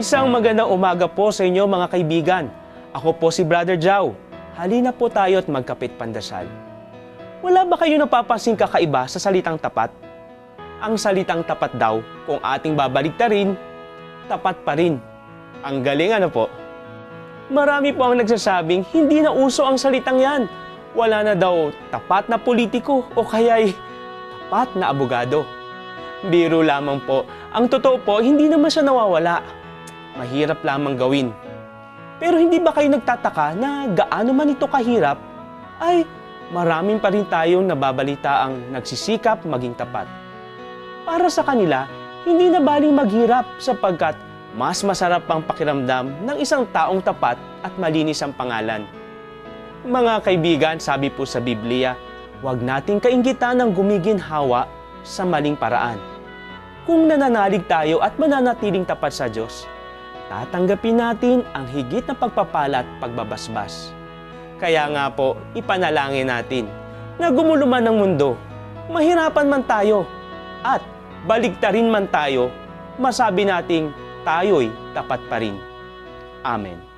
Isang magandang umaga po sa inyo mga kaibigan. Ako po si Brother Jao. Halina po tayo at magkapit pandasal. Wala ba kayo napapansing kakaiba sa salitang tapat? Ang salitang tapat daw, kung ating babaliktarin, tapat pa rin. Ang galing ano po? Marami po ang nagsasabing hindi na uso ang salitang yan. Wala na daw tapat na politiko o kaya'y tapat na abogado. Biro lamang po. Ang totoo po, hindi naman siya nawawala. Mahirap lamang gawin. Pero hindi ba kayo nagtataka na gaano man ito kahirap, ay maraming pa rin tayong nababalita ang nagsisikap maging tapat. Para sa kanila, hindi na baling maghirap sapagkat mas masarap ang pakiramdam ng isang taong tapat at malinis ang pangalan. Mga kaibigan, sabi po sa Biblia, huwag nating kainggitan ng gumiginhawa sa maling paraan. Kung nananalig tayo at mananatiling tapat sa Diyos, tatanggapin natin ang higit na pagpapala at pagbabasbas. Kaya nga po, ipanalangin natin na gumulo man ang mundo, mahirapan man tayo, at baligtarin man tayo, masabi nating tayo'y tapat pa rin. Amen.